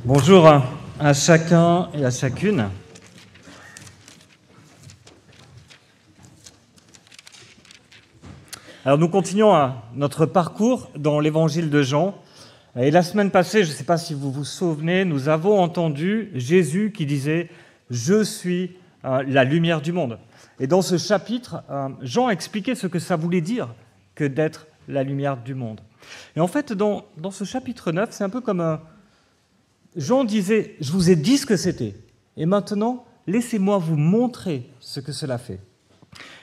Bonjour à chacun et à chacune. Alors nous continuons notre parcours dans l'évangile de Jean. Et la semaine passée, je ne sais pas si vous vous souvenez, nous avons entendu Jésus qui disait « Je suis la lumière du monde ». Et dans ce chapitre, Jean expliquait ce que ça voulait dire que d'être la lumière du monde. Et en fait, dans ce chapitre 9, c'est un peu comme Jean disait « Je vous ai dit ce que c'était, et maintenant, laissez-moi vous montrer ce que cela fait ».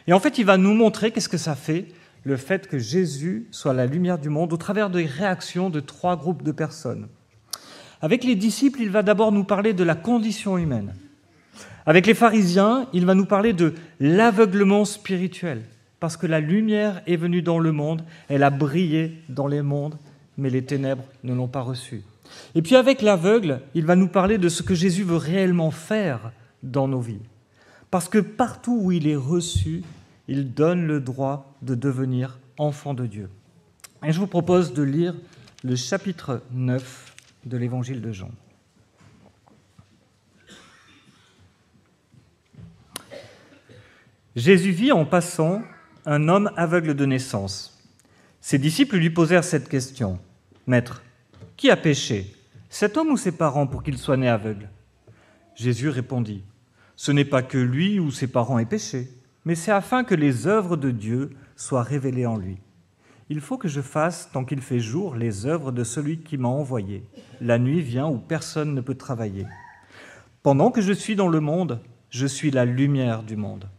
Et en fait, il va nous montrer qu'est-ce que ça fait, le fait que Jésus soit la lumière du monde au travers des réactions de 3 groupes de personnes. Avec les disciples, il va d'abord nous parler de la condition humaine. Avec les pharisiens, il va nous parler de l'aveuglement spirituel, parce que la lumière est venue dans le monde, elle a brillé dans les mondes, mais les ténèbres ne l'ont pas reçue. Et puis avec l'aveugle, il va nous parler de ce que Jésus veut réellement faire dans nos vies. Parce que partout où il est reçu, il donne le droit de devenir enfant de Dieu. Et je vous propose de lire le chapitre 9 de l'évangile de Jean. Jésus vit en passant un homme aveugle de naissance. Ses disciples lui posèrent cette question. « Maître, qui a péché, cet homme ou ses parents, pour qu'il soit né aveugle ?» Jésus répondit. « Ce n'est pas que lui ou ses parents aient péché, mais c'est afin que les œuvres de Dieu soient révélées en lui. Il faut que je fasse, tant qu'il fait jour, les œuvres de celui qui m'a envoyé. La nuit vient où personne ne peut travailler. Pendant que je suis dans le monde, je suis la lumière du monde. »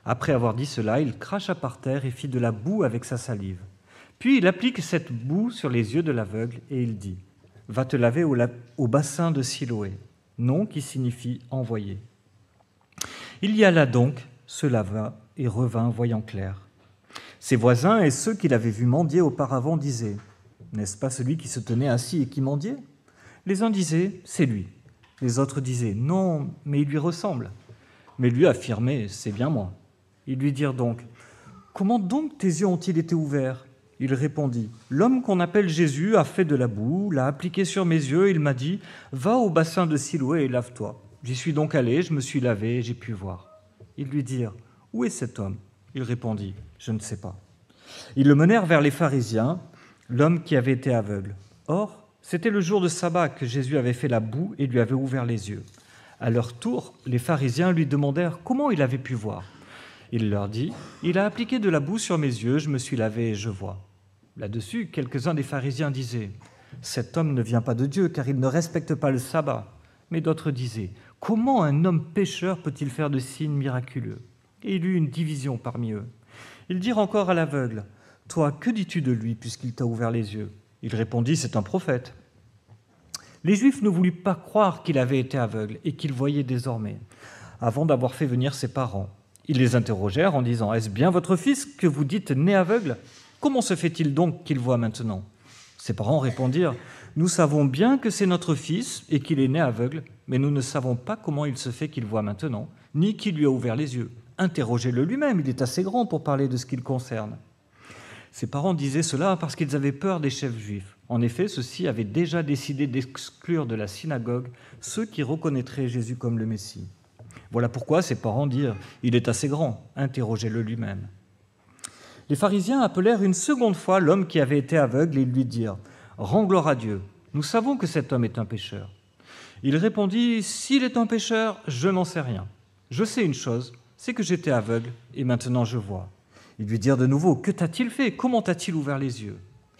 Après avoir dit cela, il cracha par terre et fit de la boue avec sa salive. Puis il applique cette boue sur les yeux de l'aveugle et il dit « Va te laver au bassin de Siloé », nom qui signifie « envoyé ». Il y alla donc, se lava et revint voyant clair. Ses voisins et ceux qui l'avaient vu mendier auparavant disaient « N'est-ce pas celui qui se tenait assis et qui mendiait ?» Les uns disaient « C'est lui ». Les autres disaient « Non, mais il lui ressemble ». Mais lui affirmait « C'est bien moi ». Ils lui dirent donc « Comment donc tes yeux ont-ils été ouverts ?» Il répondit « L'homme qu'on appelle Jésus a fait de la boue, l'a appliqué sur mes yeux, et il m'a dit « Va au bassin de Siloé et lave-toi ». J'y suis donc allé, je me suis lavé et j'ai pu voir. Ils lui dirent « Où est cet homme ?» Il répondit « Je ne sais pas ». Ils le menèrent vers les pharisiens, l'homme qui avait été aveugle. Or, c'était le jour de sabbat que Jésus avait fait la boue et lui avait ouvert les yeux. À leur tour, les pharisiens lui demandèrent comment il avait pu voir. Il leur dit « Il a appliqué de la boue sur mes yeux, je me suis lavé et je vois. » Là-dessus, quelques-uns des pharisiens disaient « Cet homme ne vient pas de Dieu, car il ne respecte pas le sabbat. » Mais d'autres disaient « Comment un homme pécheur peut-il faire de signes miraculeux ?» Et il y eut une division parmi eux. Ils dirent encore à l'aveugle « Toi, que dis-tu de lui, puisqu'il t'a ouvert les yeux ?» Il répondit « C'est un prophète. » Les Juifs ne voulaient pas croire qu'il avait été aveugle et qu'il voyait désormais, avant d'avoir fait venir ses parents. Ils les interrogèrent en disant « Est-ce bien votre fils que vous dites né aveugle ? Comment se fait-il donc qu'il voit maintenant ?» Ses parents répondirent « Nous savons bien que c'est notre fils et qu'il est né aveugle, mais nous ne savons pas comment il se fait qu'il voit maintenant, ni qui lui a ouvert les yeux. Interrogez-le lui-même, il est assez grand pour parler de ce qui le concerne. » Ses parents disaient cela parce qu'ils avaient peur des chefs juifs. En effet, ceux-ci avaient déjà décidé d'exclure de la synagogue ceux qui reconnaîtraient Jésus comme le Messie. Voilà pourquoi ses parents dirent « Il est assez grand, interrogez-le lui-même. » Les pharisiens appelèrent une seconde fois l'homme qui avait été aveugle et lui dirent « Rends gloire à Dieu, nous savons que cet homme est un pécheur. » Il répondit « S'il est un pécheur, je n'en sais rien. Je sais une chose, c'est que j'étais aveugle et maintenant je vois. » Ils lui dirent de nouveau « Que t'a-t-il fait ? Comment t'a-t-il ouvert les yeux ?»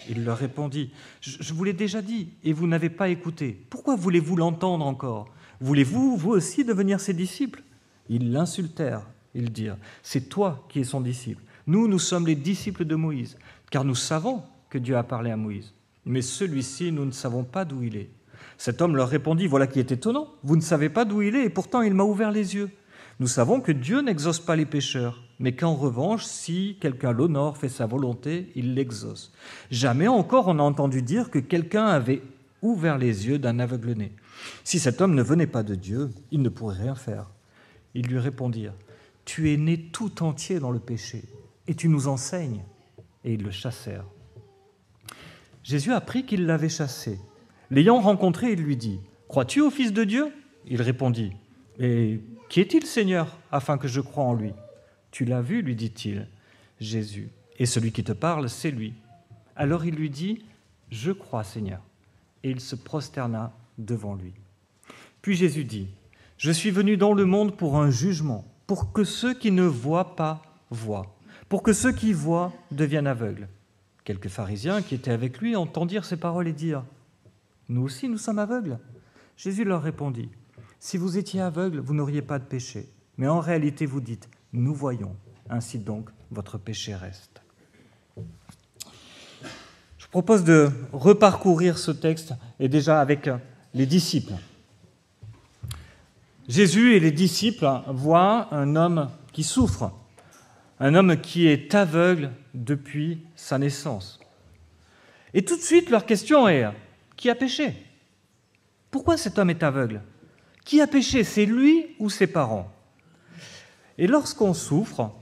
Il leur répondit « Je vous l'ai déjà dit et vous n'avez pas écouté. Pourquoi voulez-vous l'entendre encore ? Voulez-vous, vous aussi, devenir ses disciples ?» Ils l'insultèrent. Ils dirent « C'est toi qui es son disciple. Nous sommes les disciples de Moïse, car nous savons que Dieu a parlé à Moïse. Mais celui-ci, nous ne savons pas d'où il est. » Cet homme leur répondit « Voilà qui est étonnant. Vous ne savez pas d'où il est et pourtant il m'a ouvert les yeux. Nous savons que Dieu n'exauce pas les pécheurs, mais qu'en revanche, si quelqu'un l'honore, fait sa volonté, il l'exauce. Jamais encore on a entendu dire que quelqu'un avait ouvert les yeux d'un aveugle-né. Si cet homme ne venait pas de Dieu, il ne pourrait rien faire. » Ils lui répondirent « Tu es né tout entier dans le péché, et tu nous enseignes. » Et ils le chassèrent. Jésus apprit qu'ils l'avaient chassé. L'ayant rencontré, il lui dit « Crois-tu au Fils de Dieu ?» Il répondit « Et qui est-il, Seigneur, afin que je croie en lui ?»« Tu l'as vu, lui dit-il, Jésus, et celui qui te parle, c'est lui. » Alors il lui dit « Je crois, Seigneur. » Et il se prosterna devant lui. Puis Jésus dit « Je suis venu dans le monde pour un jugement, pour que ceux qui ne voient pas voient, pour que ceux qui voient deviennent aveugles. » Quelques pharisiens qui étaient avec lui entendirent ces paroles et dirent « Nous aussi, nous sommes aveugles. » Jésus leur répondit « Si vous étiez aveugles, vous n'auriez pas de péché. Mais en réalité, vous dites « Nous voyons. » Ainsi donc, votre péché reste. Je propose de reparcourir ce texte, et déjà avec les disciples. Jésus et les disciples voient un homme qui souffre, un homme qui est aveugle depuis sa naissance. Et tout de suite, leur question est « Qui a péché ? Pourquoi cet homme est aveugle ? Qui a péché ? C'est lui ou ses parents ?» Et lorsqu'on souffre,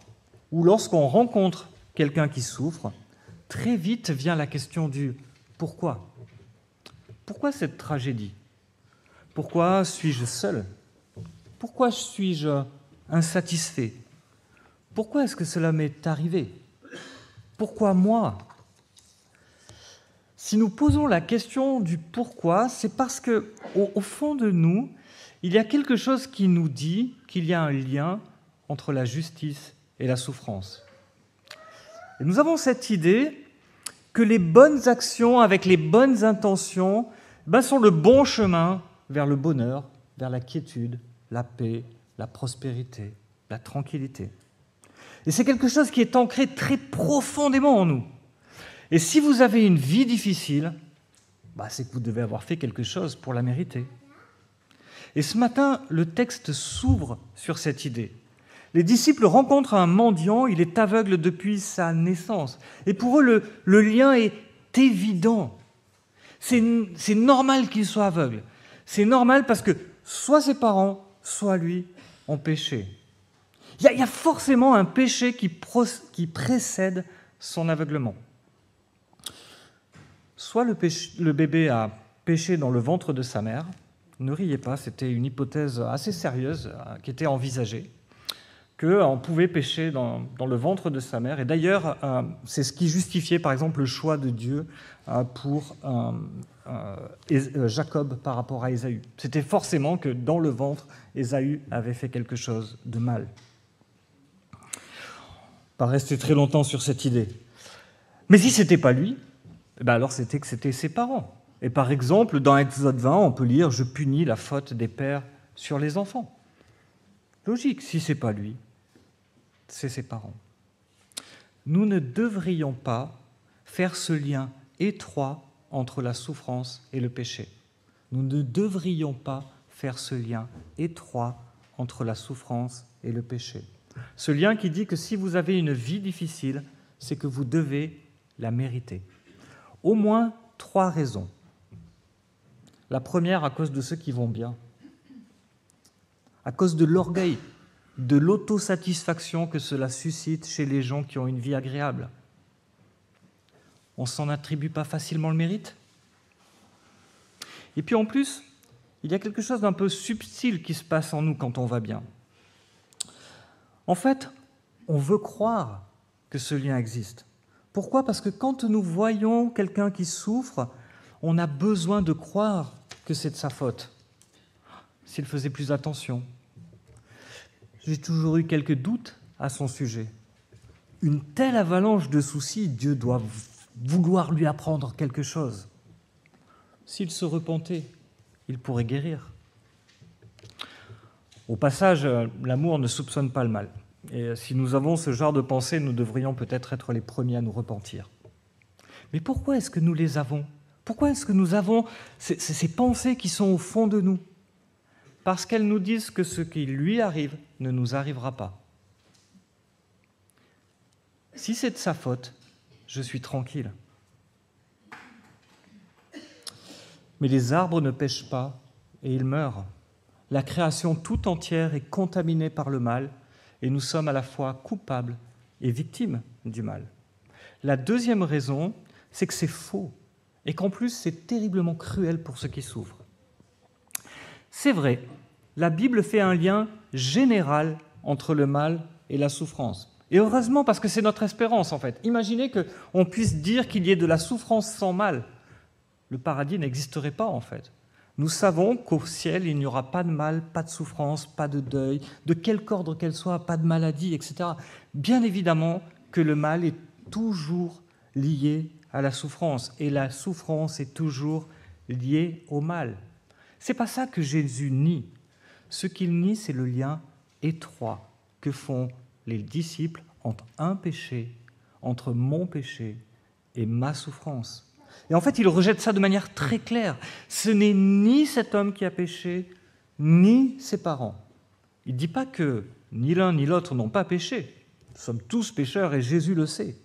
ou lorsqu'on rencontre quelqu'un qui souffre, très vite vient la question du « pourquoi ?» Pourquoi cette tragédie ? Pourquoi suis-je seul ? Pourquoi suis-je insatisfait ? Pourquoi est-ce que cela m'est arrivé ? Pourquoi moi ? Si nous posons la question du pourquoi, c'est parce qu'au fond de nous, il y a quelque chose qui nous dit qu'il y a un lien entre la justice et la souffrance. Et nous avons cette idée que les bonnes actions avec les bonnes intentions sont le bon chemin vers le bonheur, vers la quiétude, la paix, la prospérité, la tranquillité. Et c'est quelque chose qui est ancré très profondément en nous. Et si vous avez une vie difficile, c'est que vous devez avoir fait quelque chose pour la mériter. Et ce matin, le texte s'ouvre sur cette idée. Les disciples rencontrent un mendiant, il est aveugle depuis sa naissance. Et pour eux, le lien est évident. C'est normal qu'il soit aveugle. C'est normal parce que soit ses parents, soit lui ont péché. Il y a forcément un péché qui précède son aveuglement. Soit le bébé a péché dans le ventre de sa mère, ne riez pas, c'était une hypothèse assez sérieuse qui était envisagée, qu'on pouvait pécher dans le ventre de sa mère. Et d'ailleurs, c'est ce qui justifiait, par exemple, le choix de Dieu pour Jacob par rapport à Ésaü. C'était forcément que dans le ventre, Ésaü avait fait quelque chose de mal. On ne va pas rester très longtemps sur cette idée. Mais si ce n'était pas lui, alors c'était que c'était ses parents. Et par exemple, dans Exode 20, on peut lire « Je punis la faute des pères sur les enfants ». Logique, si ce n'est pas lui, c'est ses parents. Nous ne devrions pas faire ce lien étroit entre la souffrance et le péché. Nous ne devrions pas faire ce lien étroit entre la souffrance et le péché. Ce lien qui dit que si vous avez une vie difficile, c'est que vous devez la mériter. Au moins 3 raisons. La première, à cause de ceux qui vont bien. À cause de l'orgueil, de l'autosatisfaction que cela suscite chez les gens qui ont une vie agréable. On ne s'en attribue pas facilement le mérite. Et puis en plus, il y a quelque chose d'un peu subtil qui se passe en nous quand on va bien. En fait, on veut croire que ce lien existe. Pourquoi ? Parce que quand nous voyons quelqu'un qui souffre, on a besoin de croire que c'est de sa faute. S'il faisait plus attention. J'ai toujours eu quelques doutes à son sujet. Une telle avalanche de soucis, Dieu doit vouloir lui apprendre quelque chose. S'il se repentait, il pourrait guérir. Au passage, l'amour ne soupçonne pas le mal. Et si nous avons ce genre de pensée, nous devrions peut-être être les premiers à nous repentir. Mais pourquoi est-ce que nous les avons ? Pourquoi est-ce que nous avons ces pensées qui sont au fond de nous ? Parce qu'elles nous disent que ce qui lui arrive ne nous arrivera pas. Si c'est de sa faute, je suis tranquille. Mais les arbres ne pêchent pas et ils meurent. La création tout entière est contaminée par le mal et nous sommes à la fois coupables et victimes du mal. La deuxième raison, c'est que c'est faux. et qu'en plus c'est terriblement cruel pour ceux qui souffrent. C'est vrai, la Bible fait un lien général entre le mal et la souffrance. Et heureusement, parce que c'est notre espérance, en fait. Imaginez qu'on puisse dire qu'il y ait de la souffrance sans mal. Le paradis n'existerait pas, en fait. Nous savons qu'au ciel, il n'y aura pas de mal, pas de souffrance, pas de deuil, de quelque ordre qu'elle soit, pas de maladie, etc. Bien évidemment que le mal est toujours lié à la souffrance, et la souffrance est toujours liée au mal. C'est pas ça que Jésus nie. Ce qu'il nie, c'est le lien étroit que font les disciples entre un péché, entre mon péché et ma souffrance. Et en fait, il rejette ça de manière très claire. Ce n'est ni cet homme qui a péché, ni ses parents. Il ne dit pas que ni l'un ni l'autre n'ont pas péché. Nous sommes tous pécheurs et Jésus le sait.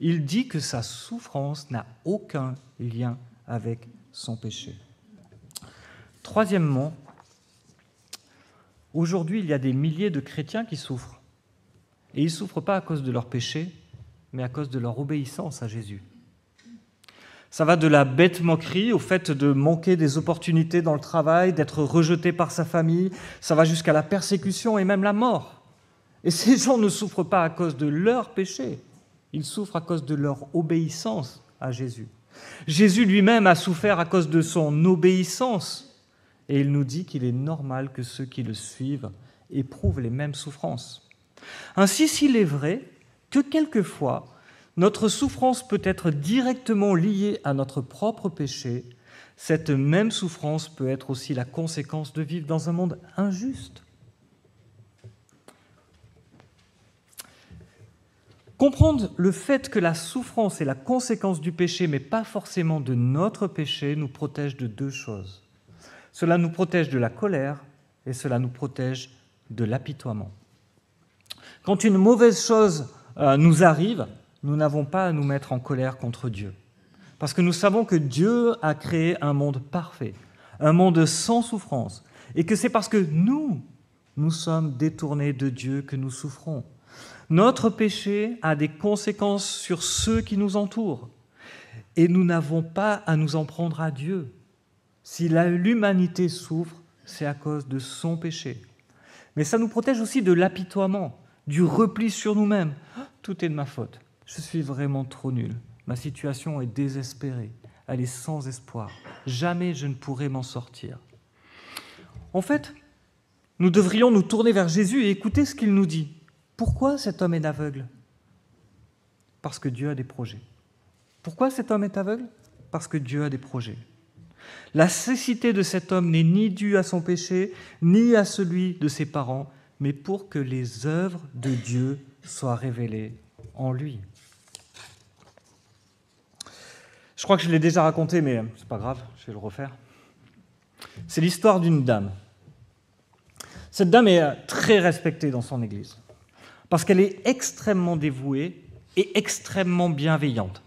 Il dit que sa souffrance n'a aucun lien avec son péché. Troisièmement, aujourd'hui, il y a des milliers de chrétiens qui souffrent. Et ils ne souffrent pas à cause de leur péché, mais à cause de leur obéissance à Jésus. Ça va de la bête moquerie au fait de manquer des opportunités dans le travail, d'être rejeté par sa famille, ça va jusqu'à la persécution et même la mort. Et ces gens ne souffrent pas à cause de leur péché, ils souffrent à cause de leur obéissance à Jésus. Jésus lui-même a souffert à cause de son obéissance, et il nous dit qu'il est normal que ceux qui le suivent éprouvent les mêmes souffrances. Ainsi, s'il est vrai que quelquefois, notre souffrance peut être directement liée à notre propre péché, cette même souffrance peut être aussi la conséquence de vivre dans un monde injuste. Comprendre le fait que la souffrance est la conséquence du péché, mais pas forcément de notre péché, nous protège de deux choses. Cela nous protège de la colère et cela nous protège de l'apitoiement. Quand une mauvaise chose nous arrive, nous n'avons pas à nous mettre en colère contre Dieu. Parce que nous savons que Dieu a créé un monde parfait, un monde sans souffrance, et que c'est parce que nous sommes détournés de Dieu que nous souffrons. Notre péché a des conséquences sur ceux qui nous entourent, et nous n'avons pas à nous en prendre à Dieu. Si l'humanité souffre, c'est à cause de son péché. Mais ça nous protège aussi de l'apitoiement, du repli sur nous-mêmes. Tout est de ma faute. Je suis vraiment trop nul. Ma situation est désespérée. Elle est sans espoir. Jamais je ne pourrai m'en sortir. En fait, nous devrions nous tourner vers Jésus et écouter ce qu'il nous dit. Pourquoi cet homme est aveugle ? Parce que Dieu a des projets. Pourquoi cet homme est aveugle ? Parce que Dieu a des projets. La cécité de cet homme n'est ni due à son péché, ni à celui de ses parents, mais pour que les œuvres de Dieu soient révélées en lui. Je crois que je l'ai déjà raconté, mais c'est pas grave, je vais le refaire. C'est l'histoire d'une dame. Cette dame est très respectée dans son église, parce qu'elle est extrêmement dévouée et extrêmement bienveillante.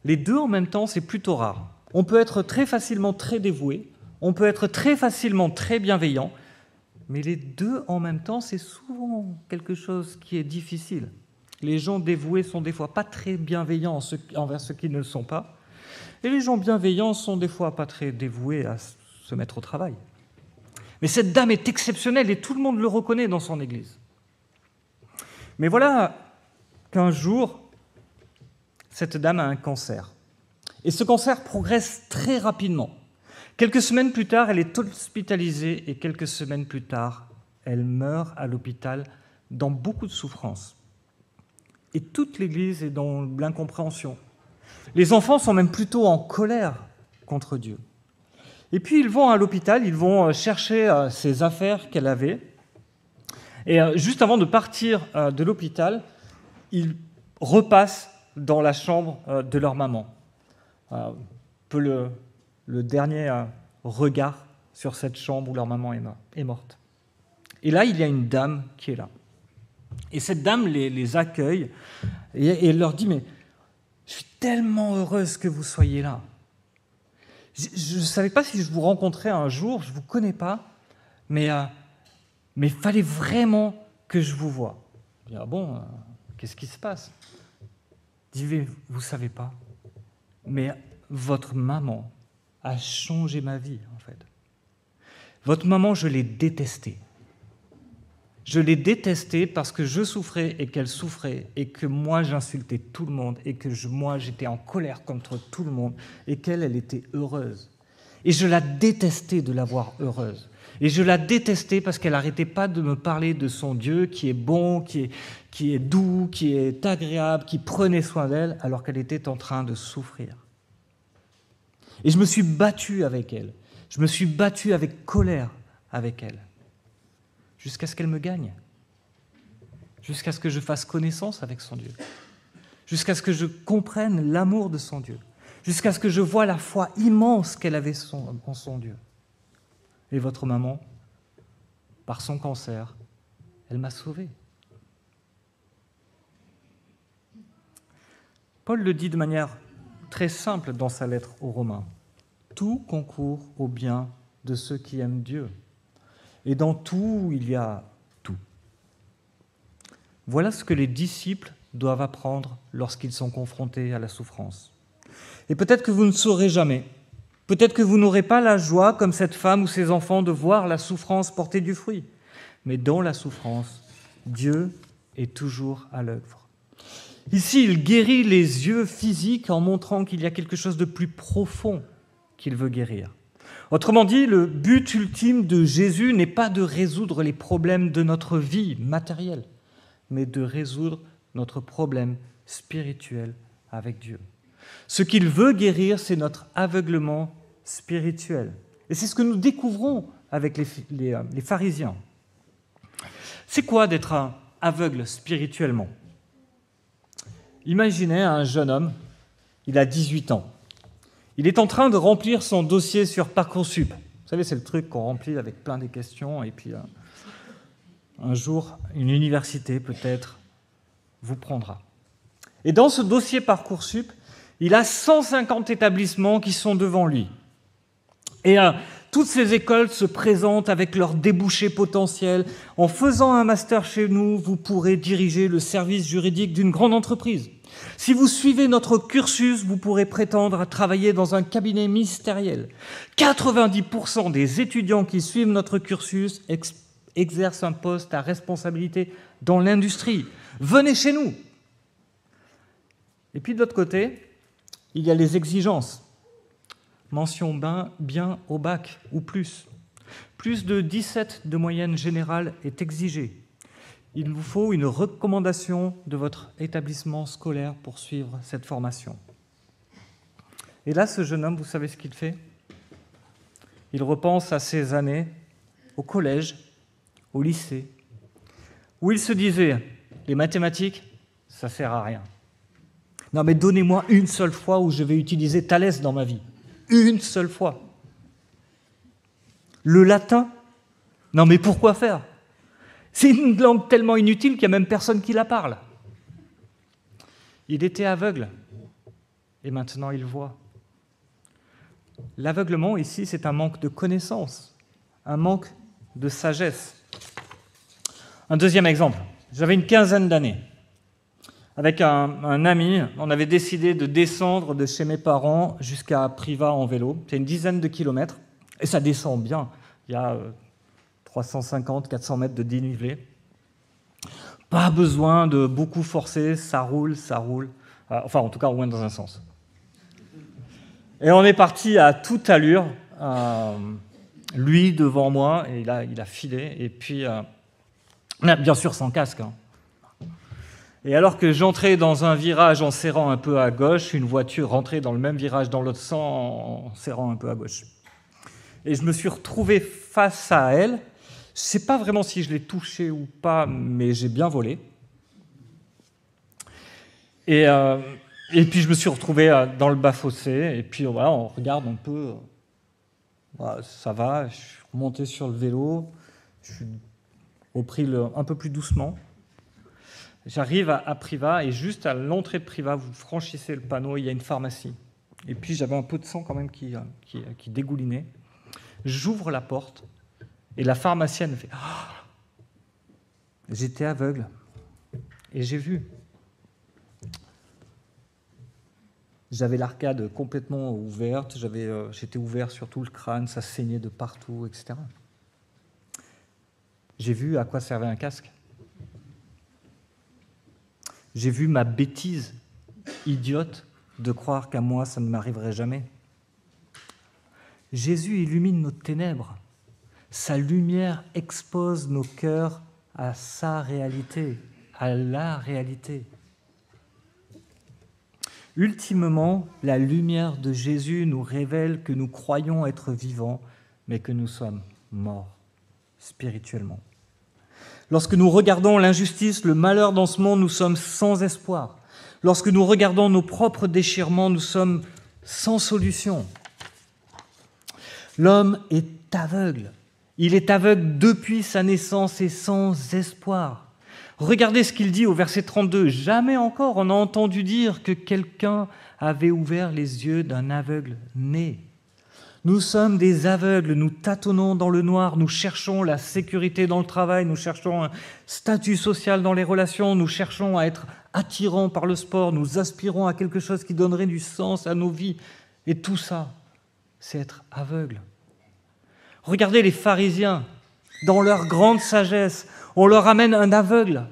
Les deux en même temps, c'est plutôt rare. On peut être très facilement très dévoué, on peut être très facilement très bienveillant, mais les deux en même temps, c'est souvent quelque chose qui est difficile. Les gens dévoués sont des fois pas très bienveillants envers ceux qui ne le sont pas, et les gens bienveillants sont des fois pas très dévoués à se mettre au travail. Mais cette dame est exceptionnelle et tout le monde le reconnaît dans son église. Mais voilà qu'un jour, cette dame a un cancer. Et ce cancer progresse très rapidement. Quelques semaines plus tard, elle est hospitalisée et quelques semaines plus tard, elle meurt à l'hôpital dans beaucoup de souffrance. Et toute l'Église est dans l'incompréhension. Les enfants sont même plutôt en colère contre Dieu. Et puis ils vont à l'hôpital, ils vont chercher ses affaires qu'elle avait. Et juste avant de partir de l'hôpital, ils repassent dans la chambre de leur maman. Un peu le dernier regard sur cette chambre où leur maman est morte. Et là, il y a une dame qui est là. Et cette dame les accueille et elle leur dit « Mais je suis tellement heureuse que vous soyez là. Je ne savais pas si je vous rencontrais un jour, je ne vous connais pas, mais il fallait vraiment que je vous voie. » Je dis « Ah bon, qu'est-ce qui se passe ?» Elle dit « Vous ne savez pas, mais votre maman a changé ma vie, en fait. Votre maman, je l'ai détestée. Je l'ai détestée parce que je souffrais et qu'elle souffrait, et que moi, j'insultais tout le monde, et que moi, j'étais en colère contre tout le monde, et qu'elle, elle était heureuse. Et je la détestais de la voir heureuse. Et je la détestais parce qu'elle n'arrêtait pas de me parler de son Dieu qui est bon, qui est doux, qui est agréable, qui prenait soin d'elle, alors qu'elle était en train de souffrir. Et je me suis battu avec elle. Je me suis battu avec colère avec elle. Jusqu'à ce qu'elle me gagne. Jusqu'à ce que je fasse connaissance avec son Dieu. Jusqu'à ce que je comprenne l'amour de son Dieu. Jusqu'à ce que je voie la foi immense qu'elle avait en son Dieu. Et votre maman, par son cancer, elle m'a sauvé. Paul le dit de manière très simple dans sa lettre aux Romains. Tout concourt au bien de ceux qui aiment Dieu. Et dans tout, il y a tout. Voilà ce que les disciples doivent apprendre lorsqu'ils sont confrontés à la souffrance. Et peut-être que vous ne saurez jamais, peut-être que vous n'aurez pas la joie, comme cette femme ou ses enfants, de voir la souffrance porter du fruit. Mais dans la souffrance, Dieu est toujours à l'œuvre. Ici, il guérit les yeux physiques en montrant qu'il y a quelque chose de plus profond qu'il veut guérir. Autrement dit, le but ultime de Jésus n'est pas de résoudre les problèmes de notre vie matérielle, mais de résoudre notre problème spirituel avec Dieu. Ce qu'il veut guérir, c'est notre aveuglement spirituel. Et c'est ce que nous découvrons avec les pharisiens. C'est quoi d'être aveugle spirituellement ? Imaginez un jeune homme, il a 18 ans. Il est en train de remplir son dossier sur Parcoursup. Vous savez, c'est le truc qu'on remplit avec plein de questions, et puis un jour, une université peut-être vous prendra. Et dans ce dossier Parcoursup, il a 150 établissements qui sont devant lui. Et toutes ces écoles se présentent avec leurs débouchés potentiels. En faisant un master chez nous, vous pourrez diriger le service juridique d'une grande entreprise. Si vous suivez notre cursus, vous pourrez prétendre à travailler dans un cabinet ministériel. 90% des étudiants qui suivent notre cursus exercent un poste à responsabilité dans l'industrie. Venez chez nous. Et puis de l'autre côté, il y a les exigences. Mention bien au bac ou plus. Plus de 17 de moyenne générale est exigée. Il vous faut une recommandation de votre établissement scolaire pour suivre cette formation. Et là, ce jeune homme, vous savez ce qu'il fait ? Il repense à ses années au collège, au lycée, où il se disait « les mathématiques, ça ne sert à rien ». Non, mais donnez-moi une seule fois où je vais utiliser Thalès dans ma vie. Une seule fois. Le latin ? Non, mais pourquoi faire ? C'est une langue tellement inutile qu'il n'y a même personne qui la parle. Il était aveugle, et maintenant il voit. L'aveuglement, ici, c'est un manque de connaissance, un manque de sagesse. Un deuxième exemple. J'avais une quinzaine d'années. Avec un ami, on avait décidé de descendre de chez mes parents jusqu'à Privas en vélo. C'est une dizaine de kilomètres, et ça descend bien. Il y a 350, 400 mètres de dénivelé. Pas besoin de beaucoup forcer, ça roule. Enfin, en tout cas, au moins dans un sens. Et on est parti à toute allure, lui devant moi, et là, il a filé, et puis, bien sûr, sans casque. Et alors que j'entrais dans un virage en serrant un peu à gauche, une voiture rentrait dans le même virage dans l'autre sens en serrant un peu à gauche. Et je me suis retrouvé face à elle. Je ne sais pas vraiment si je l'ai touchée ou pas, mais j'ai bien volé. Et puis je me suis retrouvé dans le bas-fossé, et puis voilà, on regarde un peu. Voilà, ça va, je suis remonté sur le vélo, je suis repris un peu plus doucement. J'arrive à Privas, et juste à l'entrée de Privas, vous franchissez le panneau, il y a une pharmacie. Et puis j'avais un peu de sang quand même qui dégoulinait. J'ouvre la porte, et la pharmacienne fait ah !» J'étais aveugle, et j'ai vu. J'avais l'arcade complètement ouverte, j'étais ouvert sur tout le crâne, ça saignait de partout, etc. J'ai vu à quoi servait un casque. J'ai vu ma bêtise idiote de croire qu'à moi, ça ne m'arriverait jamais. Jésus illumine nos ténèbres. Sa lumière expose nos cœurs à sa réalité, à la réalité. Ultimement, la lumière de Jésus nous révèle que nous croyons être vivants, mais que nous sommes morts spirituellement. Lorsque nous regardons l'injustice, le malheur dans ce monde, nous sommes sans espoir. Lorsque nous regardons nos propres déchirements, nous sommes sans solution. L'homme est aveugle. Il est aveugle depuis sa naissance et sans espoir. Regardez ce qu'il dit au verset 32. « Jamais encore on a entendu dire que quelqu'un avait ouvert les yeux d'un aveugle né. » Nous sommes des aveugles, nous tâtonnons dans le noir, nous cherchons la sécurité dans le travail, nous cherchons un statut social dans les relations, nous cherchons à être attirants par le sport, nous aspirons à quelque chose qui donnerait du sens à nos vies. Et tout ça, c'est être aveugle. Regardez les pharisiens, dans leur grande sagesse, on leur amène un aveugle.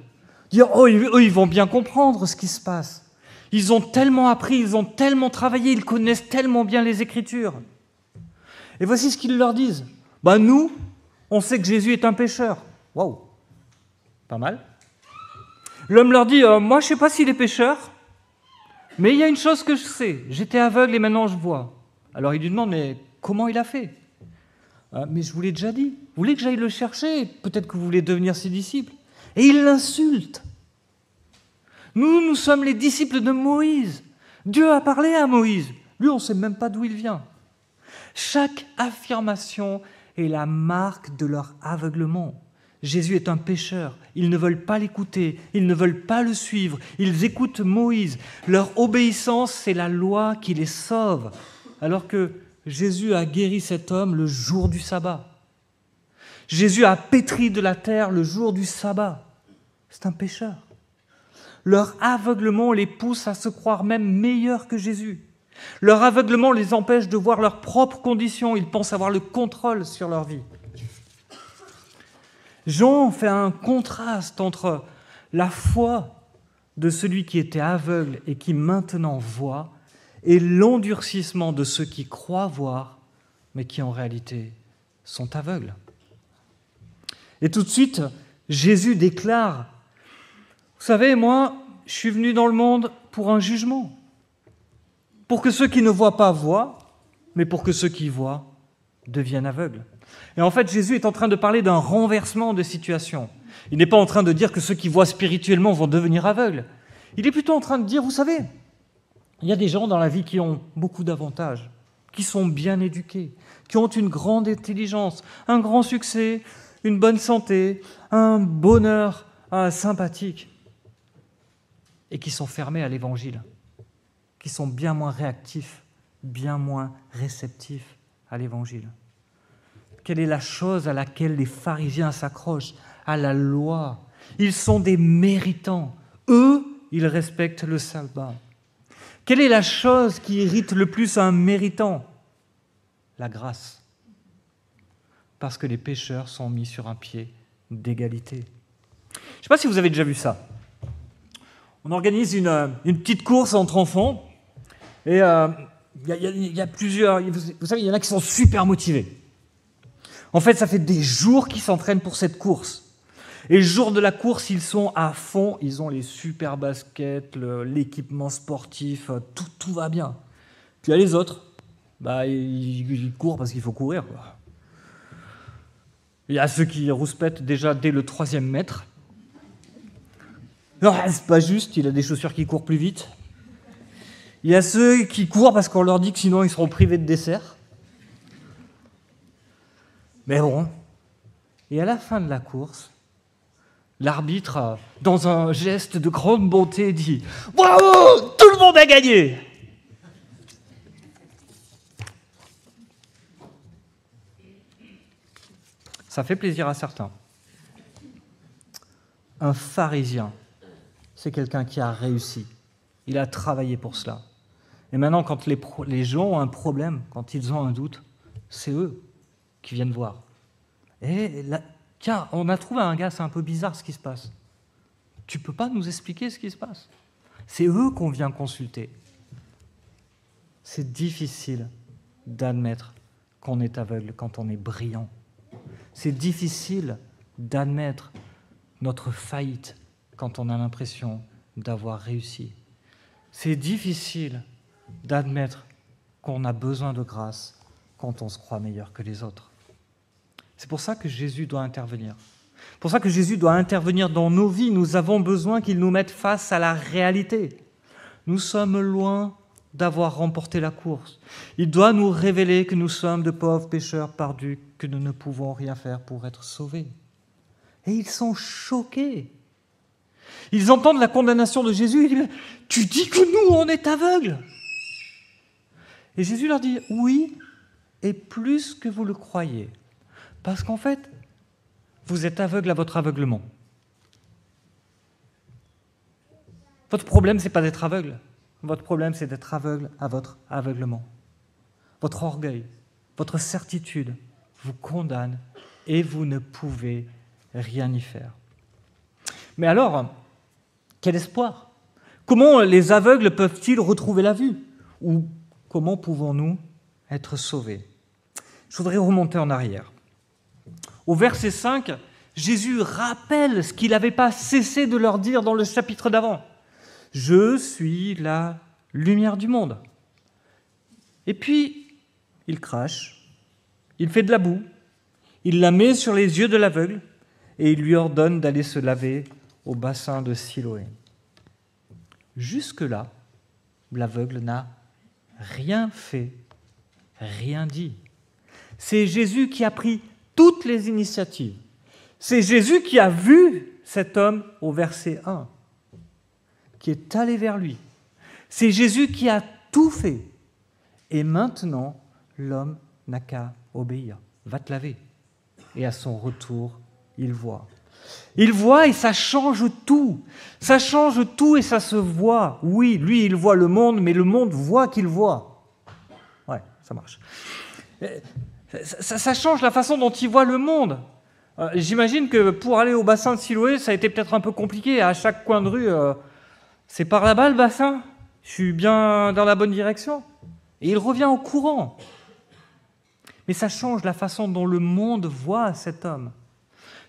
Dire, oh, eux, ils vont bien comprendre ce qui se passe. Ils ont tellement appris, ils ont tellement travaillé, ils connaissent tellement bien les Écritures. Et voici ce qu'ils leur disent. Nous, on sait que Jésus est un pécheur. Waouh, pas mal. L'homme leur dit, moi, je ne sais pas s'il est pécheur, mais il y a une chose que je sais. J'étais aveugle et maintenant je vois. Alors il lui demande, mais comment il a fait ? Mais je vous l'ai déjà dit. Vous voulez que j'aille le chercher ? Peut-être que vous voulez devenir ses disciples. Et il l'insulte. Nous sommes les disciples de Moïse. Dieu a parlé à Moïse. Lui, on ne sait même pas d'où il vient. Chaque affirmation est la marque de leur aveuglement. Jésus est un pécheur. Ils ne veulent pas l'écouter. Ils ne veulent pas le suivre. Ils écoutent Moïse. Leur obéissance, c'est la loi qui les sauve. Alors que Jésus a guéri cet homme le jour du sabbat. Jésus a pétri de la terre le jour du sabbat. C'est un pécheur. Leur aveuglement les pousse à se croire même meilleurs que Jésus. Leur aveuglement les empêche de voir leurs propres conditions. Ils pensent avoir le contrôle sur leur vie. Jean fait un contraste entre la foi de celui qui était aveugle et qui maintenant voit et l'endurcissement de ceux qui croient voir, mais qui en réalité sont aveugles. Et tout de suite, Jésus déclare, « Vous savez, moi, je suis venu dans le monde pour un jugement, pour que ceux qui ne voient pas voient, mais pour que ceux qui voient deviennent aveugles. » Et en fait, Jésus est en train de parler d'un renversement de situation. Il n'est pas en train de dire que ceux qui voient spirituellement vont devenir aveugles. Il est plutôt en train de dire, vous savez, il y a des gens dans la vie qui ont beaucoup d'avantages, qui sont bien éduqués, qui ont une grande intelligence, un grand succès, une bonne santé, un bonheur sympathique, et qui sont fermés à l'Évangile, qui sont bien moins réactifs, bien moins réceptifs à l'Évangile. Quelle est la chose à laquelle les pharisiens s'accrochent ? À la loi. Ils sont des méritants. Eux, ils respectent le sabbat. Quelle est la chose qui irrite le plus un méritant ? La grâce. Parce que les pécheurs sont mis sur un pied d'égalité. Je ne sais pas si vous avez déjà vu ça. On organise une petite course entre enfants et il y a plusieurs... Vous savez, il y en a qui sont super motivés. En fait, ça fait des jours qu'ils s'entraînent pour cette course. Et le jour de la course, ils sont à fond, ils ont les super baskets, l'équipement sportif, tout va bien. Puis il y a les autres, ils courent parce qu'il faut courir, quoi. Il y a ceux qui rouspètent déjà dès le 3e mètre. Non, c'est pas juste, il a des chaussures qui courent plus vite. Il y a ceux qui courent parce qu'on leur dit que sinon ils seront privés de dessert. Mais bon, et à la fin de la course, l'arbitre, dans un geste de grande bonté, dit « Bravo, tout le monde a gagné !» Ça fait plaisir à certains. Un pharisien, c'est quelqu'un qui a réussi. Il a travaillé pour cela. Et maintenant, quand les gens ont un problème, quand ils ont un doute, c'est eux qui viennent voir. Et là, tiens, on a trouvé un gars, c'est un peu bizarre ce qui se passe. Tu ne peux pas nous expliquer ce qui se passe? C'est eux qu'on vient consulter. C'est difficile d'admettre qu'on est aveugle quand on est brillant. C'est difficile d'admettre notre faillite quand on a l'impression d'avoir réussi. C'est difficile d'admettre qu'on a besoin de grâce quand on se croit meilleur que les autres. C'est pour ça que Jésus doit intervenir. C'est pour ça que Jésus doit intervenir dans nos vies. Nous avons besoin qu'il nous mette face à la réalité. Nous sommes loin d'avoir remporté la course. Il doit nous révéler que nous sommes de pauvres pécheurs perdus, que nous ne pouvons rien faire pour être sauvés. Et ils sont choqués. Ils entendent la condamnation de Jésus. Ils disent, tu dis que nous, on est aveugles. Et Jésus leur dit, oui, et plus que vous le croyez. Parce qu'en fait, vous êtes aveugles à votre aveuglement. Votre problème, ce n'est pas d'être aveugle. Votre problème, c'est d'être aveugle à votre aveuglement. Votre orgueil, votre certitude vous condamne et vous ne pouvez rien y faire. Mais alors, quel espoir! Comment les aveugles peuvent-ils retrouver la vue? Ou comment pouvons-nous être sauvés? Je voudrais remonter en arrière. Au verset 5, Jésus rappelle ce qu'il n'avait pas cessé de leur dire dans le chapitre d'avant. « Je suis la lumière du monde. » Et puis, il crache, il fait de la boue, il la met sur les yeux de l'aveugle et il lui ordonne d'aller se laver au bassin de Siloé. Jusque-là, l'aveugle n'a rien fait, rien dit. C'est Jésus qui a pris toutes les initiatives. C'est Jésus qui a vu cet homme au verset 1, qui est allé vers lui. C'est Jésus qui a tout fait. Et maintenant, l'homme n'a qu'à obéir. Va te laver. Et à son retour, il voit. Il voit et ça change tout. Ça change tout et ça se voit. Oui, lui, il voit le monde, mais le monde voit qu'il voit. Ouais, ça marche. Ça change la façon dont il voit le monde. J'imagine que pour aller au bassin de Siloé, ça a été peut-être un peu compliqué. À chaque coin de rue, c'est par là-bas le bassin? Je suis bien dans la bonne direction? Et il revient au courant. Mais ça change la façon dont le monde voit cet homme.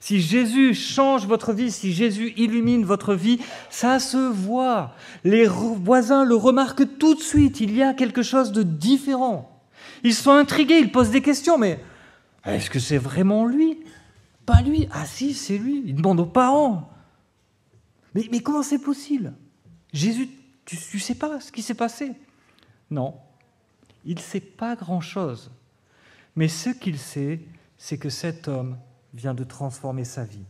Si Jésus change votre vie, si Jésus illumine votre vie, ça se voit. Les voisins le remarquent tout de suite. Il y a quelque chose de différent. Ils sont intrigués, ils posent des questions, mais est-ce que c'est vraiment lui? Pas lui? Ah si, c'est lui. Ils demandent aux parents. Mais comment c'est possible? Jésus, tu ne sais pas ce qui s'est passé? Non, il ne sait pas grand-chose. Mais ce qu'il sait, c'est que cet homme vient de transformer sa vie.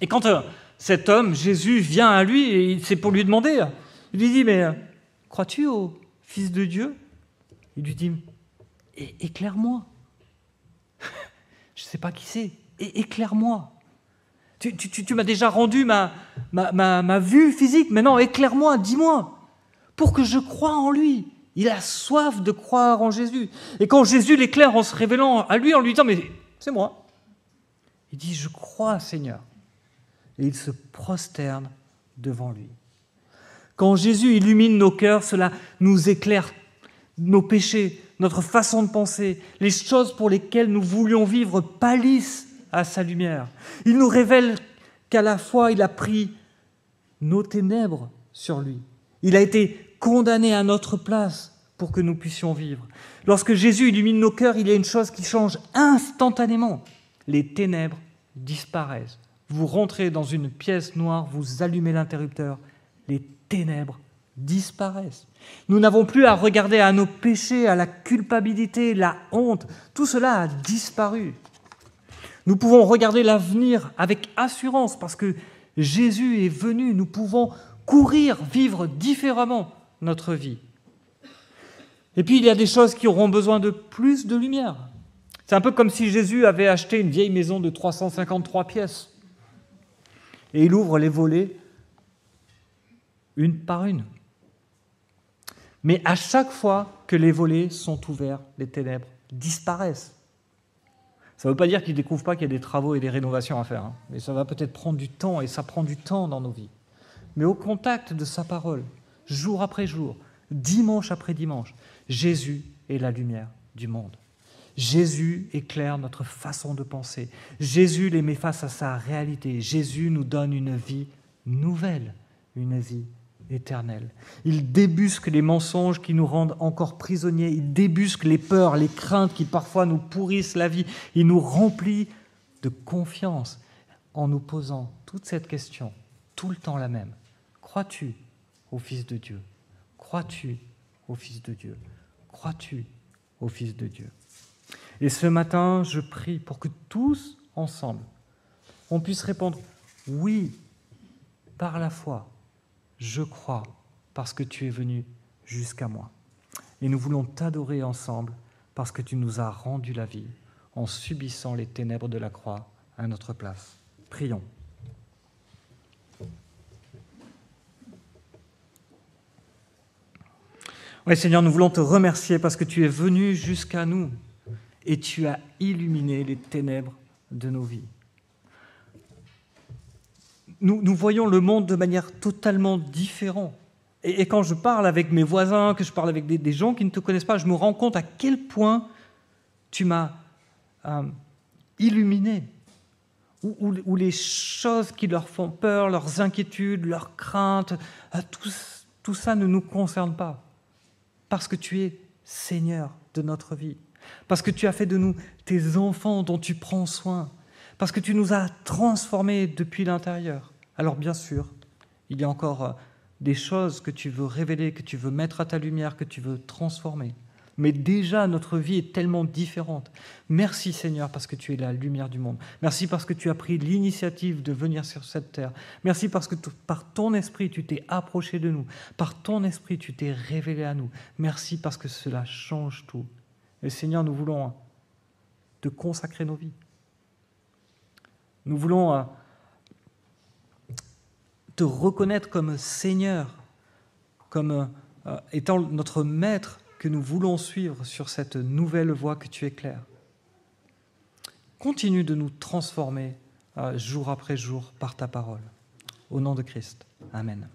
Et quand cet homme, Jésus, vient à lui, et c'est pour lui demander, il lui dit, mais crois-tu au Fils de Dieu? Il lui dit, éclaire-moi. Je ne sais pas qui c'est, éclaire-moi. Tu m'as déjà rendu ma vue physique, maintenant éclaire-moi, dis-moi, pour que je croie en lui. Il a soif de croire en Jésus. Et quand Jésus l'éclaire en se révélant à lui, en lui disant, mais c'est moi. Il dit, je crois, Seigneur. Et il se prosterne devant lui. Quand Jésus illumine nos cœurs, cela nous éclaire nos péchés, notre façon de penser, les choses pour lesquelles nous voulions vivre pâlissent à sa lumière. Il nous révèle qu'à la fois, il a pris nos ténèbres sur lui. Il a été condamné à notre place pour que nous puissions vivre. Lorsque Jésus illumine nos cœurs, il y a une chose qui change instantanément. Les ténèbres disparaissent. Vous rentrez dans une pièce noire, vous allumez l'interrupteur, les ténèbres disparaissent. Nous n'avons plus à regarder à nos péchés, à la culpabilité, la honte. Tout cela a disparu. Nous pouvons regarder l'avenir avec assurance parce que Jésus est venu. Nous pouvons courir, vivre différemment notre vie. Et puis, il y a des choses qui auront besoin de plus de lumière. C'est un peu comme si Jésus avait acheté une vieille maison de 353 pièces. Et il ouvre les volets une par une. Mais à chaque fois que les volets sont ouverts, les ténèbres disparaissent. Ça ne veut pas dire qu'il ne découvre pas qu'il y a des travaux et des rénovations à faire, hein. Mais ça va peut-être prendre du temps, et ça prend du temps dans nos vies. Mais au contact de sa parole, jour après jour, dimanche après dimanche, Jésus est la lumière du monde. Jésus éclaire notre façon de penser. Jésus les met face à sa réalité. Jésus nous donne une vie nouvelle, une vie éternelle. Il débusque les mensonges qui nous rendent encore prisonniers. Il débusque les peurs, les craintes qui parfois nous pourrissent la vie. Il nous remplit de confiance en nous posant toute cette question, tout le temps la même. Crois-tu au Fils de Dieu? Crois-tu au Fils de Dieu? Crois-tu au Fils de Dieu? Et ce matin, je prie pour que tous, ensemble, on puisse répondre « Oui, par la foi, je crois, parce que tu es venu jusqu'à moi. » Et nous voulons t'adorer ensemble, parce que tu nous as rendu la vie en subissant les ténèbres de la croix à notre place. Prions. Oui, Seigneur, nous voulons te remercier parce que tu es venu jusqu'à nous et tu as illuminé les ténèbres de nos vies. Nous voyons le monde de manière totalement différente. Et quand je parle avec mes voisins, que je parle avec des gens qui ne te connaissent pas, je me rends compte à quel point tu m'as illuminé. Où les choses qui leur font peur, leurs inquiétudes, leurs craintes, tout ça ne nous concerne pas. Parce que tu es Seigneur de notre vie. Parce que tu as fait de nous tes enfants dont tu prends soin. Parce que tu nous as transformés depuis l'intérieur. Alors bien sûr, il y a encore des choses que tu veux révéler, que tu veux mettre à ta lumière, que tu veux transformer. Mais déjà, notre vie est tellement différente. Merci Seigneur parce que tu es la lumière du monde. Merci parce que tu as pris l'initiative de venir sur cette terre. Merci parce que par ton esprit, tu t'es approché de nous. Par ton esprit, tu t'es révélé à nous. Merci parce que cela change tout. Et Seigneur, nous voulons te consacrer nos vies. Nous voulons te reconnaître comme Seigneur, comme étant notre Maître, que nous voulons suivre sur cette nouvelle voie que tu éclaires. Continue de nous transformer jour après jour par ta parole. Au nom de Christ. Amen.